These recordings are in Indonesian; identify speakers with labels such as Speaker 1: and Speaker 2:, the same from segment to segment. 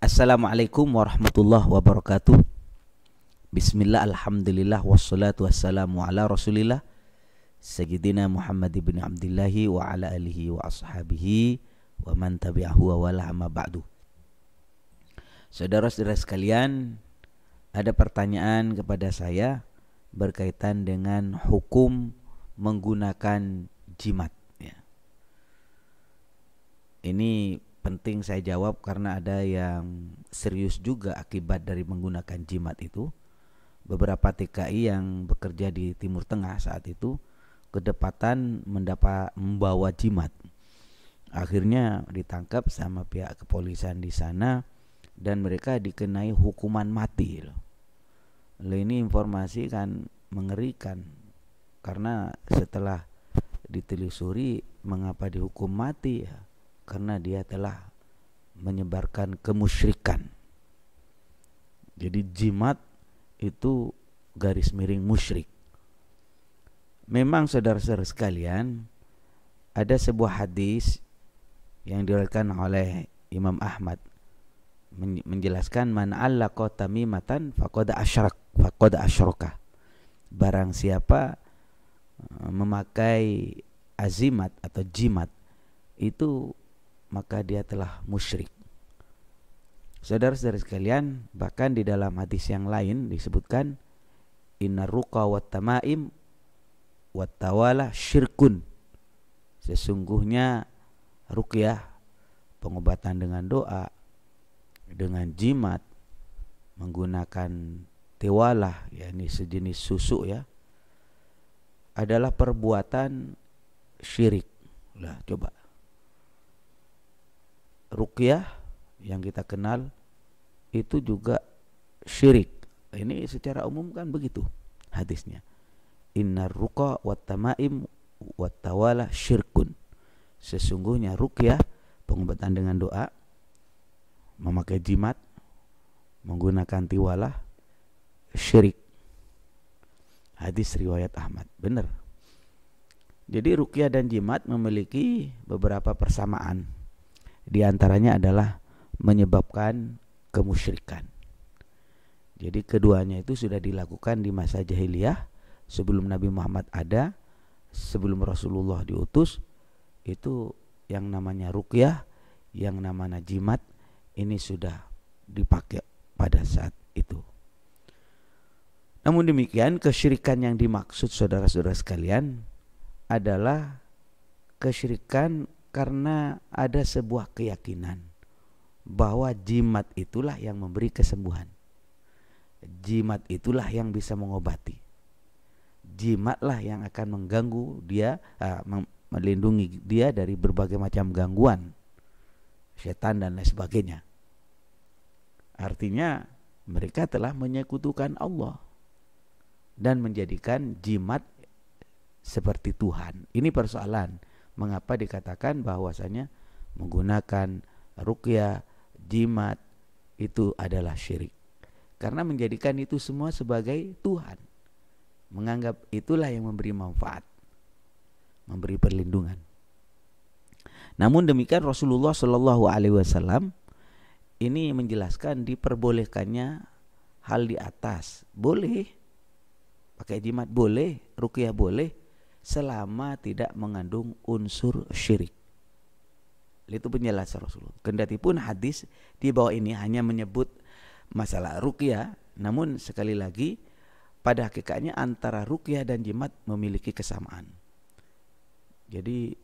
Speaker 1: Assalamualaikum warahmatullahi wabarakatuh. Bismillah, alhamdulillah, wassalatu wassalamu ala rasulillah Sayyidina Muhammad ibn Abdillahi wa ala alihi wa ashabihi wa man tabi'ahu wa wala amma ba'du. Saudara-saudara sekalian, ada pertanyaan kepada saya berkaitan dengan hukum menggunakan jimat ya. Ini penting saya jawab karena ada yang serius juga akibat dari menggunakan jimat itu. Beberapa TKI yang bekerja di Timur Tengah saat itu kedapatan membawa jimat. Akhirnya ditangkap sama pihak kepolisian di sana dan mereka dikenai hukuman mati. Ini informasi kan mengerikan karena setelah ditelusuri mengapa dihukum mati ya, karena dia telah menyebarkan kemusyrikan. Jadi jimat itu garis miring musyrik. Memang saudara-saudara sekalian, ada sebuah hadis yang diriwayatkan oleh Imam Ahmad menjelaskan man 'allaqa tamimatan faqad asyraka. Barang siapa memakai azimat atau jimat itu maka dia telah musyrik. Saudara-saudara sekalian, bahkan di dalam hadis yang lain disebutkan innar ruqa wat tamaim wat tawala syirkun. Sesungguhnya ruqyah, pengobatan dengan doa, dengan jimat, menggunakan tiwalah, yakni sejenis susu ya, adalah perbuatan syirik. Lah coba, ruqyah yang kita kenal itu juga syirik. Ini secara umum kan begitu hadisnya. Innar ruqa wat tamaim wat tawala syirkun. Sesungguhnya ruqyah, pengobatan dengan doa, memakai jimat, menggunakan tiwalah, syirik. Hadis riwayat Ahmad. Benar. Jadi ruqyah dan jimat memiliki beberapa persamaan. Di antaranya adalah menyebabkan kemusyrikan. Jadi keduanya itu sudah dilakukan di masa jahiliyah sebelum Nabi Muhammad ada, sebelum Rasulullah diutus. Itu yang namanya ruqyah, yang namanya jimat, ini sudah dipakai pada saat itu. Namun demikian, kesyirikan yang dimaksud saudara-saudara sekalian adalah kesyirikan karena ada sebuah keyakinan bahwa jimat itulah yang memberi kesembuhan. Jimat itulah yang bisa mengobati. Jimatlah yang akan mengganggu dia, melindungi dia dari berbagai macam gangguan setan dan lain sebagainya. Artinya mereka telah menyekutukan Allah dan menjadikan jimat seperti Tuhan. Ini persoalan mengapa dikatakan bahwasanya menggunakan ruqyah, jimat itu adalah syirik. Karena menjadikan itu semua sebagai Tuhan. Menganggap itulah yang memberi manfaat, memberi perlindungan. Namun demikian Rasulullah Shallallahu Alaihi Wasallam ini menjelaskan diperbolehkannya hal di atas. Boleh pakai jimat, boleh ruqyah, boleh selama tidak mengandung unsur syirik. Itu penjelasan Rasulullah. Kendati pun hadis di bawah ini hanya menyebut masalah ruqyah, namun sekali lagi pada hakikatnya antara ruqyah dan jimat memiliki kesamaan. Jadi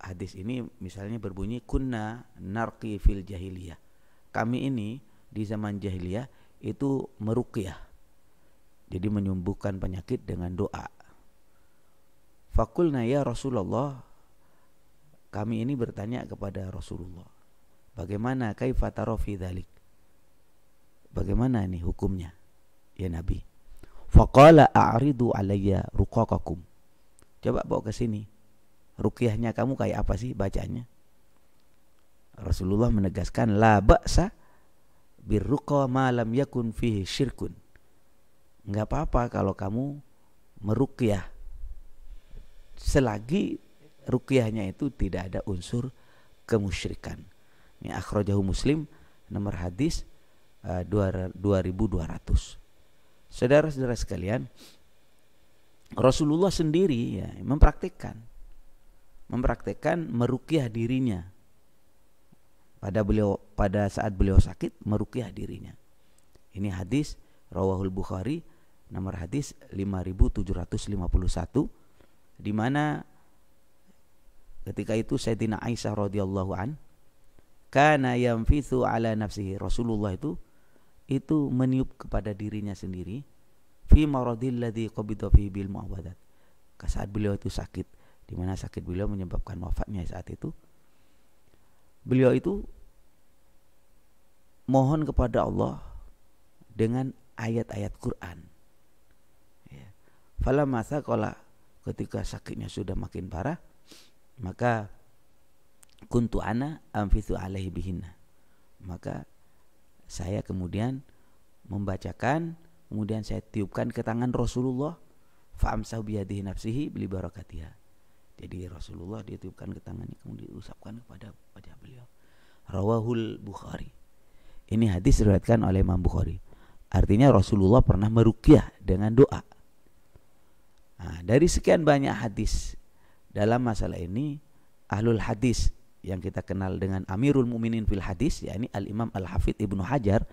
Speaker 1: hadis ini misalnya berbunyi kunna narqi fil jahiliyah. Kami ini di zaman jahiliyah itu meruqyah. Jadi menyembuhkan penyakit dengan doa. Faqulna ya Rasulullah, kami ini bertanya kepada Rasulullah, bagaimana kaifa tara fi dzalik? Bagaimana ini hukumnya ya Nabi? Faqala a'ridu alayya ruqaqakum. Coba bawa ke sini. Ruqyahnya kamu kayak apa sih bacanya? Rasulullah menegaskan la ba'sa birruqa ma lam yakun fihi syirkun. Enggak apa-apa kalau kamu meruqyah selagi ruqyahnya itu tidak ada unsur kemusyrikan. Ini akhrajahu Muslim nomor hadis 2200. Saudara-saudara sekalian, Rasulullah sendiri ya mempraktikkan meruqyah dirinya pada saat beliau sakit, meruqyah dirinya. Ini hadis rawahul Bukhari nomor hadis 5751, di mana ketika itu Sayyidina Aisyah radhiyallahu an kana yamfithu ala nafsihi, Rasulullah itu meniup kepada dirinya sendiri fi maradil ladzi qabida fihi bil muawadat, saat beliau itu sakit, di mana sakit beliau menyebabkan wafatnya saat itu. Beliau itu mohon kepada Allah dengan ayat-ayat Quran. Ya. Falamma saqala, ketika sakitnya sudah makin parah, maka kuntu ana amfithu alaihi bihinna, maka saya kemudian membacakan, kemudian saya tiupkan ke tangan Rasulullah, fa'amsahu biyadihi nafsihi bili barakatiha. Jadi Rasulullah ditiupkan ke tangannya, kemudian diusapkan kepada wajah beliau. Rawahul Bukhari. Ini hadis diriwayatkan oleh Imam Bukhari. Artinya Rasulullah pernah meruqyah dengan doa. Nah, dari sekian banyak hadis dalam masalah ini, ahlul hadis yang kita kenal dengan Amirul Mukminin fil hadis, yakni Al-Imam Al-Hafidz Ibnu Hajar,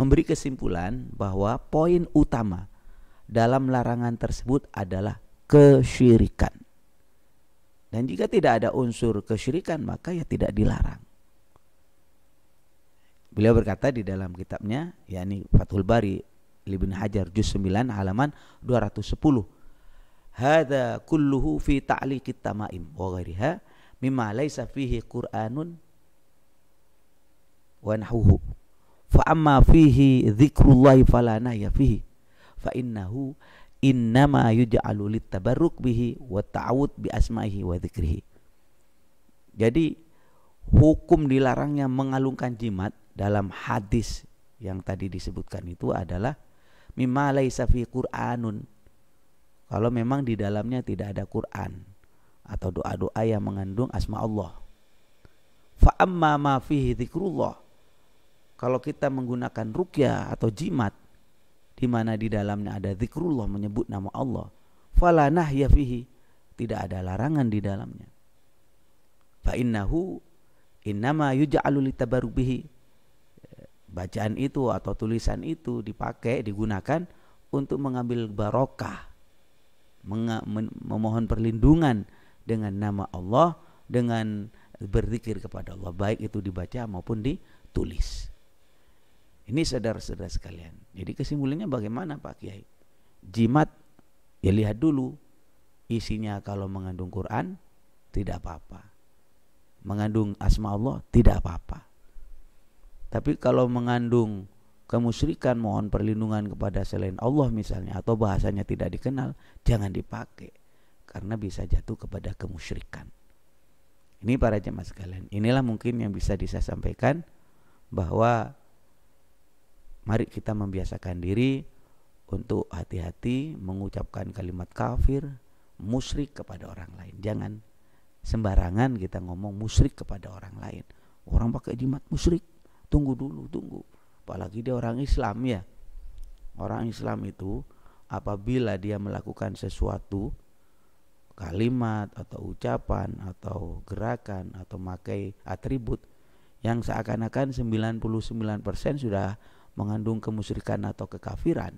Speaker 1: memberi kesimpulan bahwa poin utama dalam larangan tersebut adalah kesyirikan. Dan jika tidak ada unsur kesyirikan, maka ya tidak dilarang. Beliau berkata di dalam kitabnya, yakni Fathul Bari Ibnu Hajar juz 9 halaman 210. Hadza kulluhu fi ta'liqit tamaim wa ghairiha mimma laysa fihi Qur'anun wa nahwuhu. Fa amma fihi dzikrullahi fala nahya fihi fa innahu innama yuj'alu littabarruk bihi wa ta'awud bi asma'ihi wa dzikrihi. Jadi hukum dilarangnya mengalungkan jimat dalam hadis yang tadi disebutkan itu adalah mimma laisa fi Qur'anun, kalau memang di dalamnya tidak ada Quran atau doa-doa yang mengandung asma Allah. Fa amma ma fihi dzikrullah, kalau kita menggunakan ruqyah atau jimat di mana di dalamnya ada zikrullah, menyebut nama Allah, fala nahya fihi, tidak ada larangan di dalamnya. Fa innahu innama yuj'alu litabarruk bihi, bacaan itu atau tulisan itu dipakai, digunakan untuk mengambil barokah, memohon perlindungan dengan nama Allah, dengan berzikir kepada Allah, baik itu dibaca maupun ditulis. Ini saudara-saudara sekalian. Jadi kesimpulannya bagaimana Pak Kiai? Jimat ya lihat dulu isinya, kalau mengandung Quran tidak apa-apa, mengandung asma Allah tidak apa-apa. Tapi kalau mengandung kemusyrikan, mohon perlindungan kepada selain Allah misalnya, atau bahasanya tidak dikenal, jangan dipakai, karena bisa jatuh kepada kemusyrikan. Ini para jemaah sekalian, inilah mungkin yang bisa saya sampaikan, bahwa mari kita membiasakan diri untuk hati-hati mengucapkan kalimat kafir, musyrik kepada orang lain. Jangan sembarangan kita ngomong musyrik kepada orang lain. Orang pakai jimat musyrik, tunggu dulu, tunggu. Apalagi dia orang Islam ya. Orang Islam itu apabila dia melakukan sesuatu kalimat atau ucapan atau gerakan atau memakai atribut yang seakan-akan 99% sudah mengandung kemusyrikan atau kekafiran,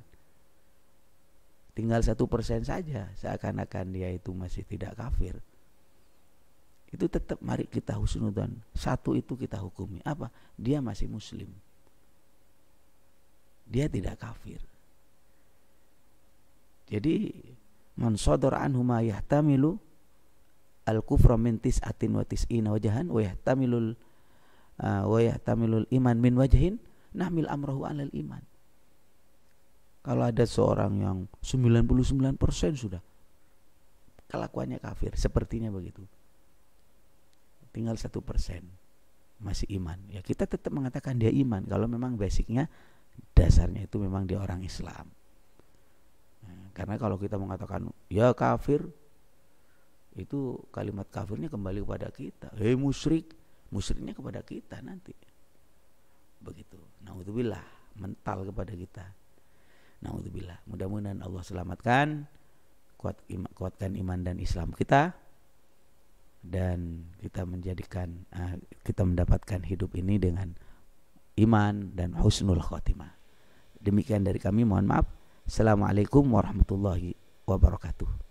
Speaker 1: tinggal 1% saja seakan-akan dia itu masih tidak kafir, itu tetap mari kita husnudzon. Satu itu kita hukumi, apa? Dia masih muslim, dia tidak kafir. Jadi man sadara anhu ma yahtamilu al-kufra min tis'atin wa tis'ina wajahan wa yahtamilul iman min wajhin nahmil amrahu alal iman. Kalau ada seorang yang 99% sudah kelakuannya kafir, sepertinya begitu, tinggal 1% masih iman, ya kita tetap mengatakan dia iman, kalau memang basicnya, dasarnya itu memang dia orang Islam. Karena kalau kita mengatakan ya kafir, itu kalimat kafirnya kembali kepada kita. Musyrik, musyriknya kepada kita nanti. begitu. Naudzubillah, mental kepada kita. Naudzubillah. Mudah-mudahan Allah selamatkan, kuatkan iman dan Islam kita, dan kita mendapatkan hidup ini dengan iman dan husnul khotimah. Demikian dari kami, mohon maaf. Assalamualaikum warahmatullahi wabarakatuh.